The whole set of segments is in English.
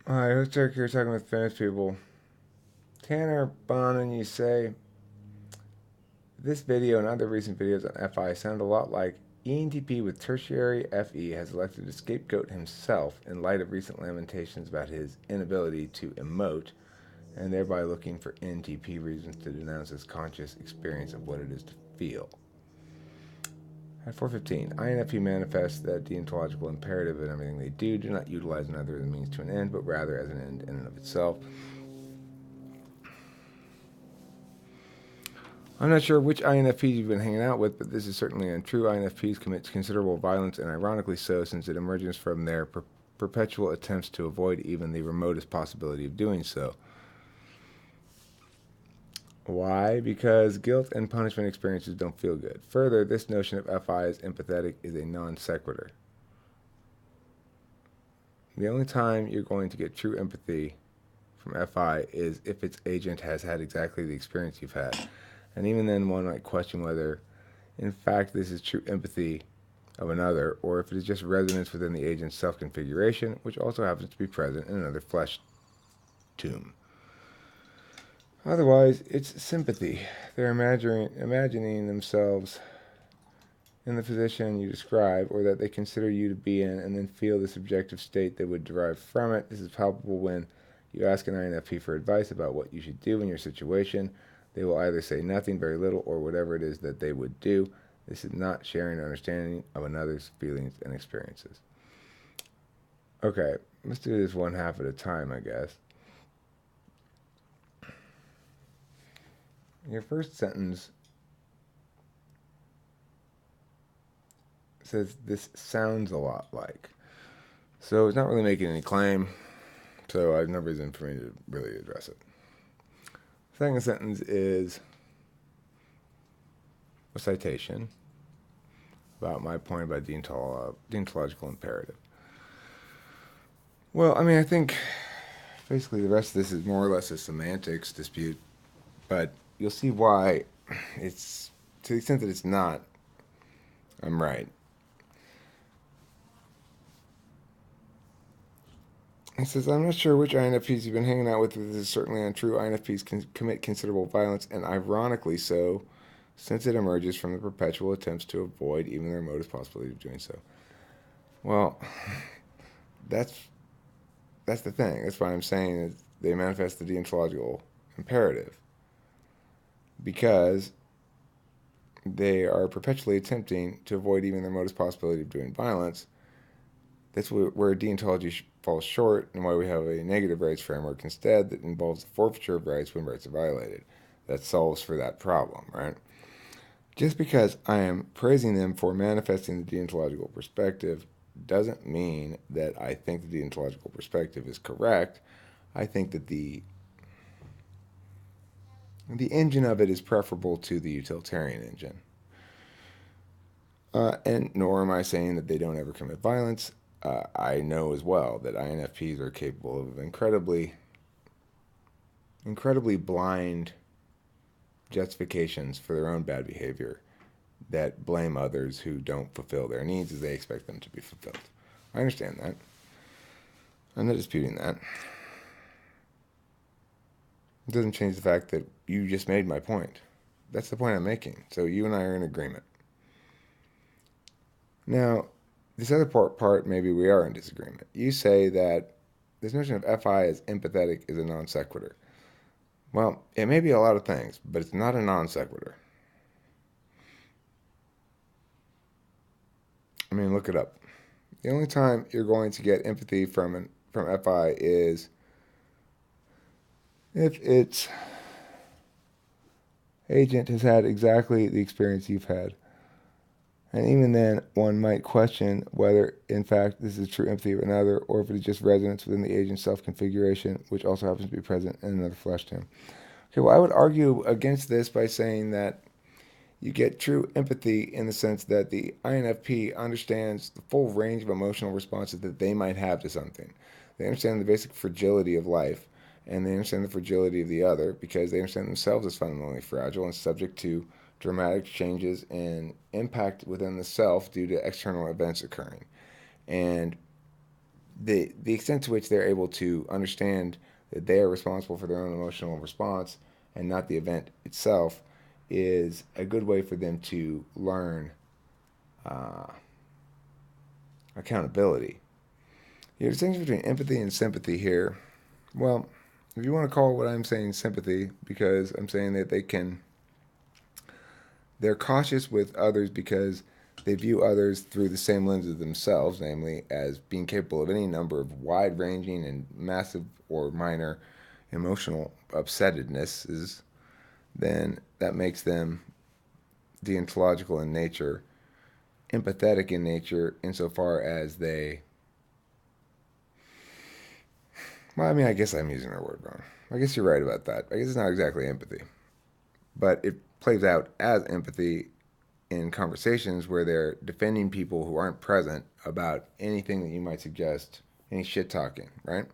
Alright, let's check here talking with famous people. Tanor, and you say, this video and other recent videos on FI sound a lot like ENTP with tertiary FE has elected to scapegoat himself in light of recent lamentations about his inability to emote, and thereby looking for NTP reasons to denounce his conscious experience of what it is to feel. At 4:15, INFP manifests that deontological imperative in everything they do not utilize another as a means to an end, but rather as an end in and of itself. I'm not sure which INFPs you've been hanging out with, but this is certainly untrue. INFPs commit considerable violence, and ironically so, since it emerges from their perpetual attempts to avoid even the remotest possibility of doing so. Why? Because guilt and punishment experiences don't feel good. Further, this notion of FI as empathetic is a non sequitur. The only time you're going to get true empathy from FI is if its agent has had exactly the experience you've had. And even then, one might question whether, in fact, this is true empathy of another, or if it is just resonance within the agent's self configuration, which also happens to be present in another flesh tomb. Otherwise, it's sympathy. They're imagining themselves in the position you describe, or that they consider you to be in, and then feel the subjective state they would derive from it. This is palpable when you ask an INFP for advice about what you should do in your situation. They will either say nothing, very little, or whatever it is that they would do. This is not sharing an understanding of another's feelings and experiences. Okay, let's do this one half at a time, I guess. Your first sentence says, this sounds a lot like. So it's not really making any claim, so I have no reason for me to really address it. Second sentence is a citation about my point about deontological imperative. Well, I mean, I think basically the rest of this is more or less a semantics dispute, but you'll see why it's, to the extent that it's not, I'm right. It says, I'm not sure which INFPs you've been hanging out with. This is certainly untrue. INFPs can commit considerable violence, and ironically so, since it emerges from the perpetual attempts to avoid even the remotest possibility of doing so. Well, that's the thing. That's why I'm saying is they manifest the deontological imperative, because they are perpetually attempting to avoid even the remotest possibility of doing violence. That's where deontology falls short, and why we have a negative rights framework instead that involves the forfeiture of rights when rights are violated. That solves for that problem, right? Just because I am praising them for manifesting the deontological perspective doesn't mean that I think the deontological perspective is correct. I think that the engine of it is preferable to the utilitarian engine. And nor am I saying that they don't ever commit violence. I know as well that INFPs are capable of incredibly blind justifications for their own bad behavior that blame others who don't fulfill their needs as they expect them to be fulfilled. I understand that. I'm not disputing that. It doesn't change the fact that you just made my point. That's the point I'm making. So you and I are in agreement. Now, this other part, maybe we are in disagreement. You say that this notion of FI as empathetic is a non sequitur. Well, it may be a lot of things, but it's not a non sequitur. I mean, look it up. The only time you're going to get empathy from FI is if its agent has had exactly the experience you've had. And even then, one might question whether, in fact, this is true empathy of another, or if it is just resonance within the agent's self-configuration, which also happens to be present in another flesh tomb. Okay, well, I would argue against this by saying that you get true empathy in the sense that the INFP understands the full range of emotional responses that they might have to something. They understand the basic fragility of life, and they understand the fragility of the other because they understand themselves as fundamentally fragile and subject to dramatic changes in impact within the self due to external events occurring. And the extent to which they're able to understand that they are responsible for their own emotional response and not the event itself is a good way for them to learn uh, accountability. The distinction between empathy and sympathy here, well, if you want to call what I'm saying sympathy, because I'm saying that they're cautious with others because they view others through the same lens as themselves, namely as being capable of any number of wide ranging and massive or minor emotional upsettednesses, then that makes them deontological in nature, empathetic in nature, insofar as they. Well, I mean, I guess I'm using our word wrong. I guess you're right about that. I guess it's not exactly empathy, but it plays out as empathy in conversations where they're defending people who aren't present about anything that you might suggest, any shit talking, right?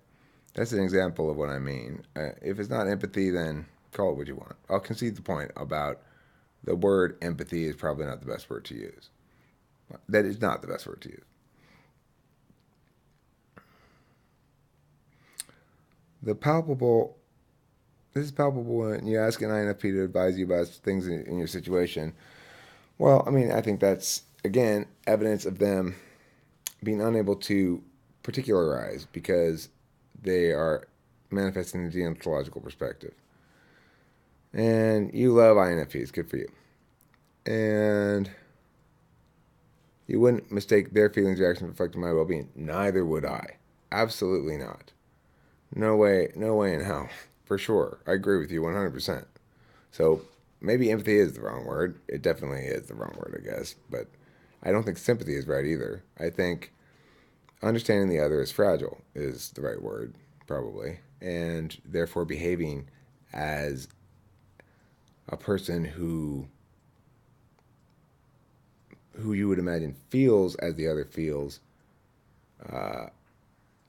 That's an example of what I mean. If it's not empathy, then call it what you want. I'll concede the point about the word empathy is probably not the best word to use. That is not the best word to use. The palpable, this is palpable when you ask an INFP to advise you about things in your situation. Well, I mean, I think that's, again, evidence of them being unable to particularize because they are manifesting the deontological perspective. And you love INFPs, good for you. And you wouldn't mistake their feelings, reactions reflecting my well-being. Neither would I. Absolutely not. No way, no way in hell. For sure. I agree with you 100%. So maybe empathy is the wrong word. It definitely is the wrong word, I guess. But I don't think sympathy is right either. I think understanding the other is fragile is the right word, probably. And therefore behaving as a person who you would imagine feels as the other feels uh,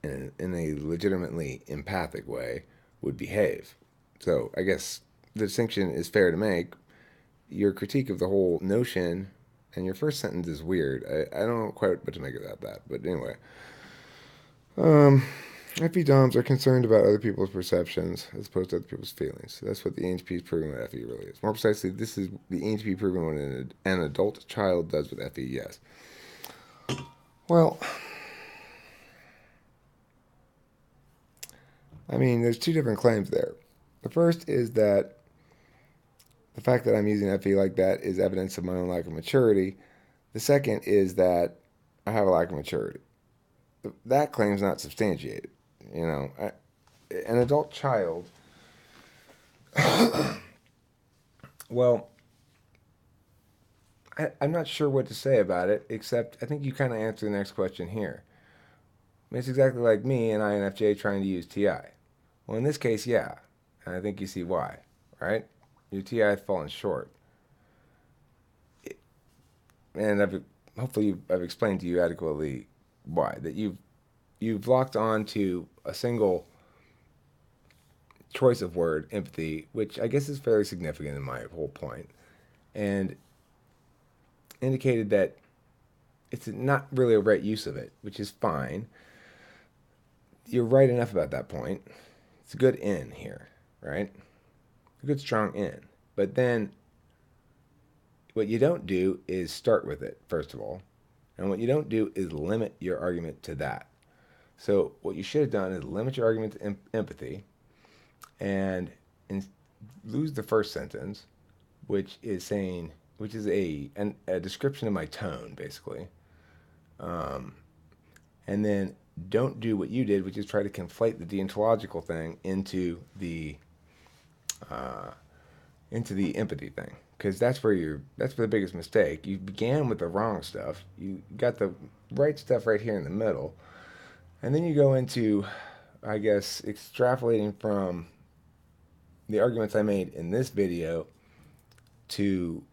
in a legitimately empathic way would behave. So I guess the distinction is fair to make. Your critique of the whole notion and your first sentence is weird. I don't know quite what to make of that. But anyway, um, FE Doms are concerned about other people's perceptions as opposed to other people's feelings. So that's what the ENTP is proving what FE really is. More precisely, this is the ENTP proving what an adult child does with FE, yes. Well, I mean, there's two different claims there. The first is that the fact that I'm using FE like that is evidence of my own lack of maturity. The second is that I have a lack of maturity. That claim's not substantiated. You know, an adult child. Well, I'm not sure what to say about it, except I think you kind of answer the next question here. I mean, it's exactly like me and INFJ trying to use TI. Well, in this case, yeah, and I think you see why, right? Your TI has fallen short, and hopefully I've explained to you adequately why. That you've locked on to a single choice of word, empathy, which I guess is fairly significant in my whole point, and indicated that it's not really a right use of it, which is fine. You're right enough about that point. It's a good in here, right? A good strong in. But then what you don't do is start with it, first of all. And what you don't do is limit your argument to that. So what you should have done is limit your argument to empathy and lose the first sentence, which is saying, which is a description of my tone, basically. And then don't do what you did, which is try to conflate the deontological thing uh, into the empathy thing, because that's where the biggest mistake. You began with the wrong stuff. You got the right stuff right here in the middle, and then you go into, I guess, extrapolating from the arguments I made in this video to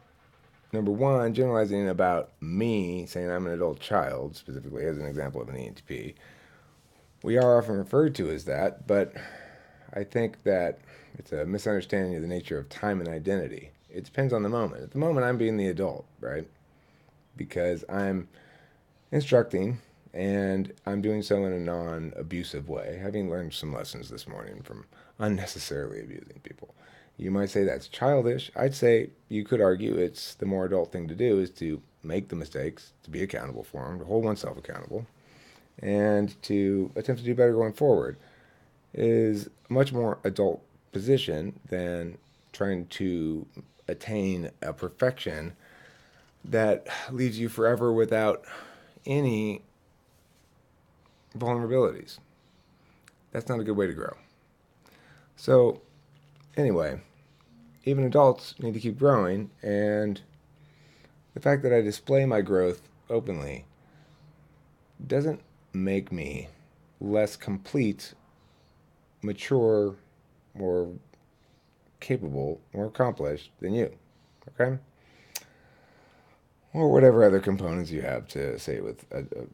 number one, generalizing about me, saying I'm an adult child, specifically as an example of an ENTP. We are often referred to as that, but I think that it's a misunderstanding of the nature of time and identity. It depends on the moment. At the moment, I'm being the adult, right? Because I'm instructing and I'm doing so in a non-abusive way, having learned some lessons this morning from unnecessarily abusing people. You might say that's childish. I'd say you could argue it's the more adult thing to do is to make the mistakes, to be accountable for them, to hold oneself accountable, and to attempt to do better going forward. It is a much more adult position than trying to attain a perfection that leaves you forever without any vulnerabilities. That's not a good way to grow. So, anyway, even adults need to keep growing, and the fact that I display my growth openly doesn't make me less complete, mature, or capable, or accomplished than you. Okay? Or whatever other components you have to say with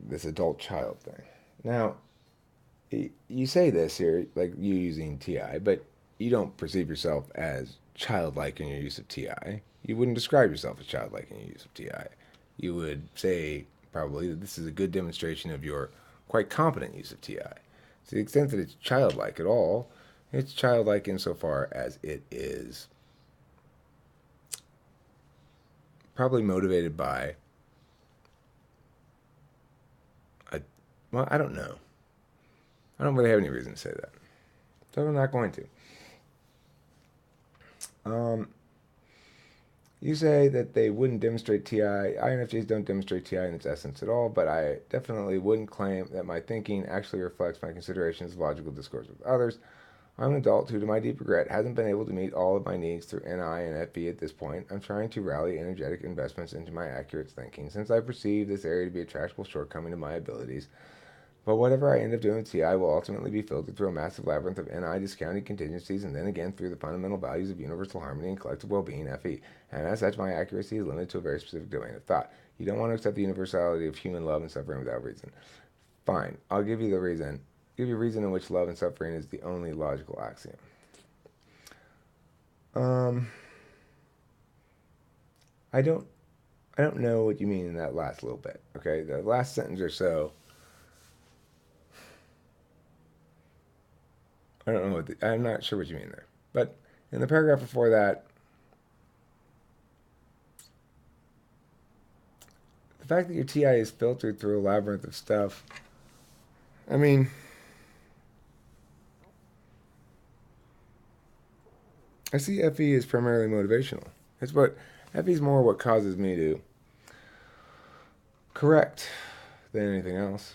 this adult child thing. Now, you say this here, like you using TI, but you don't perceive yourself as childlike in your use of TI. You wouldn't describe yourself as childlike in your use of TI. You would say probably that this is a good demonstration of your quite competent use of TI. To the extent that it's childlike at all, it's childlike insofar as it is probably motivated by well, I don't know. I don't really have any reason to say that. So I'm not going to. You say that they wouldn't demonstrate TI. INFJs don't demonstrate TI in its essence at all, but I definitely wouldn't claim that my thinking actually reflects my considerations of logical discourse with others. I'm an adult who, to my deep regret, hasn't been able to meet all of my needs through NI and FB at this point. I'm trying to rally energetic investments into my accurate thinking, since I perceive this area to be a tractable shortcoming of my abilities. But whatever I end up doing with TI will ultimately be filtered through a massive labyrinth of NI discounted contingencies, and then again through the fundamental values of universal harmony and collective well-being, FE. And as such, my accuracy is limited to a very specific domain of thought. You don't want to accept the universality of human love and suffering without reason. Fine, I'll give you the reason. Give you a reason in which love and suffering is the only logical axiom. I don't know what you mean in that last little bit. Okay, the last sentence or so. I don't know I'm not sure what you mean there. But in the paragraph before that, the fact that your TI is filtered through a labyrinth of stuff, I mean, I see FE as primarily motivational. FE is more what causes me to correct than anything else.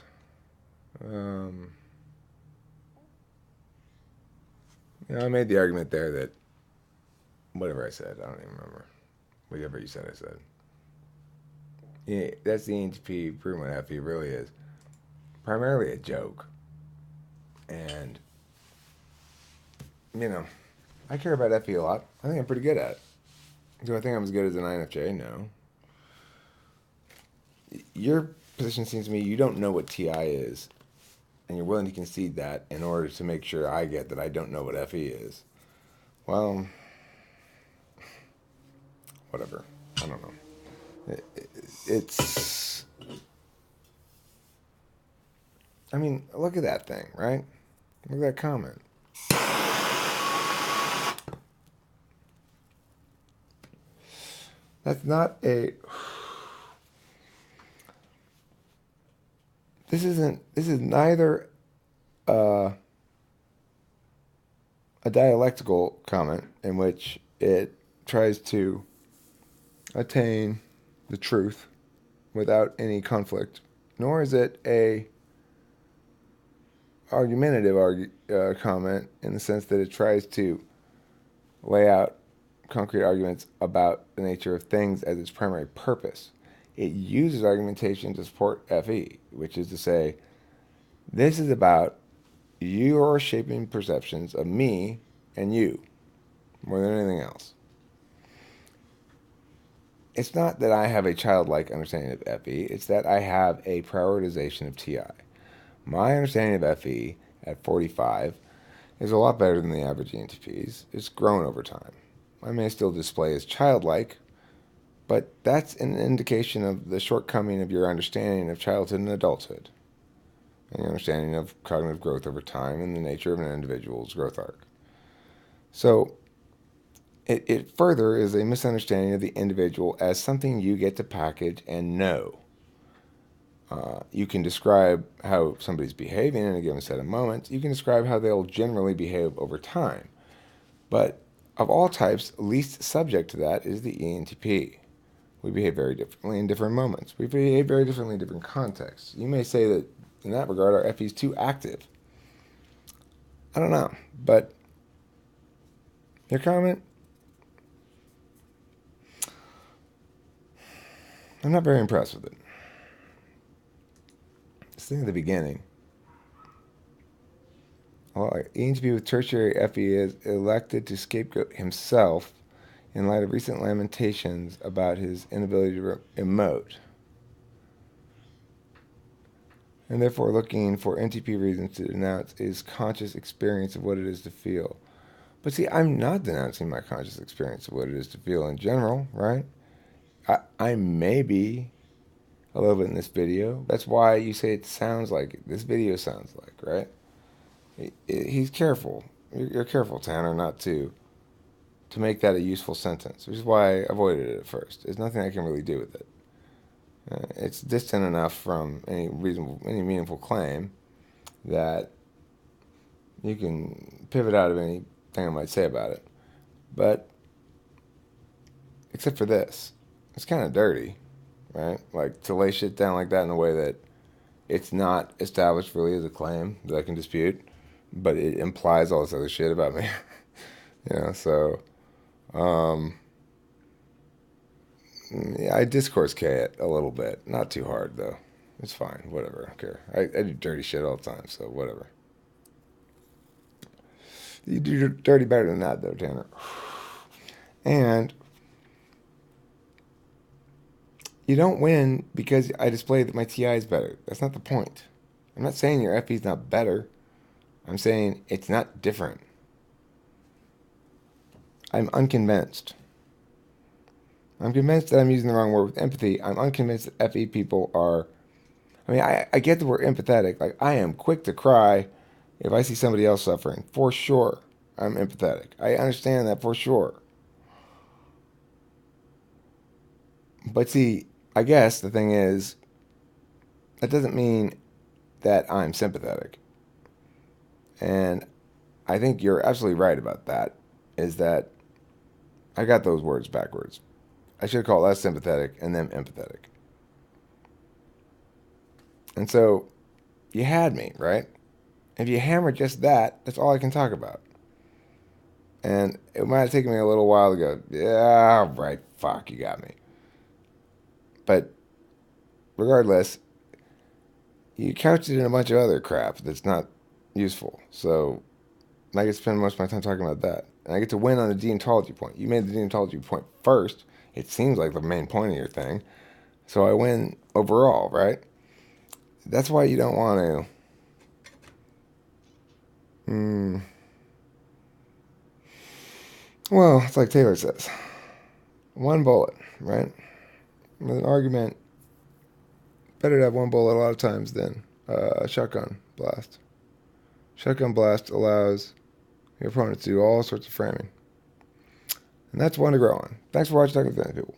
I made the argument there that whatever I said, I don't even remember. Whatever you said, I said. Yeah, that's the ENTP proving what FE really is. Primarily a joke. And, I care about FE a lot. I think I'm pretty good at it. Do I think I'm as good as an INFJ? No. Your position seems to me you don't know what TI is, and you're willing to concede that in order to make sure I get that I don't know what FE is. Well, whatever. I don't know. It's... I mean, look at that thing, right? Look at that comment. That's not a... This is neither a dialectical comment in which it tries to attain the truth without any conflict, nor is it a argumentative comment in the sense that it tries to lay out concrete arguments about the nature of things as its primary purpose. It uses argumentation to support FE, which is to say, this is about your shaping perceptions of me and you more than anything else. It's not that I have a childlike understanding of FE, it's that I have a prioritization of TI. My understanding of FE at 45 is a lot better than the average ENTP's. It's grown over time. I may still display as childlike, but that's an indication of the shortcoming of your understanding of childhood and adulthood. and your understanding of cognitive growth over time and the nature of an individual's growth arc. So it further is a misunderstanding of the individual as something you get to package and know. You can describe how somebody's behaving in a given set of moments. You can describe how they'll generally behave over time. But of all types, least subject to that is the ENTP. We behave very differently in different moments. We behave very differently in different contexts. You may say that in that regard, our FE is too active. I don't know, but your comment? I'm not very impressed with it. This thing at the beginning. Well, ENTP with tertiary FE is elected to scapegoat himself in light of recent lamentations about his inability to emote, and therefore looking for NTP reasons to denounce his conscious experience of what it is to feel. But see, I'm not denouncing my conscious experience of what it is to feel in general, right? I may be a little bit in this video. That's why you say it sounds like it. This video sounds like, right? He's careful. You're careful, Tanor, not to make that a useful sentence, which is why I avoided it at first. There's nothing I can really do with it. It's distant enough from any meaningful claim that you can pivot out of anything I might say about it. But except for this, it's kind of dirty, right? Like to lay shit down like that in a way that it's not established really as a claim that I can dispute, but it implies all this other shit about me. So yeah, I discourse K it a little bit. Not too hard, though. It's fine. Whatever. I don't care. I do dirty shit all the time, so whatever. You do dirty better than that, though, Tanor. And you don't win because I display that my TI is better. That's not the point. I'm not saying your FE is not better. I'm saying it's not different. I'm unconvinced. I'm convinced that I'm using the wrong word with empathy. I'm unconvinced that FE people are... I mean, I get that we're empathetic. Like, I am quick to cry if I see somebody else suffering. For sure, I'm empathetic. I understand that for sure. But see, I guess the thing is, that doesn't mean that I'm sympathetic. And I think you're absolutely right about that, is that I got those words backwards. I should call us sympathetic and them empathetic. And so you had me, right? If you hammer just that, that's all I can talk about. And it might have taken me a little while to go, yeah, right, fuck, you got me. But regardless, you couched it in a bunch of other crap that's not useful. So I get to spend most of my time talking about that. And I get to win on the deontology point. You made the deontology point first. It seems like the main point of your thing. So I win overall, right? That's why you don't want to... Well, it's like Taylor says. One bullet, right? With an argument, better to have one bullet a lot of times than a shotgun blast. Shotgun blast allows your opponent to do all sorts of framing. And that's one to grow on. Thanks for watching Talking to People.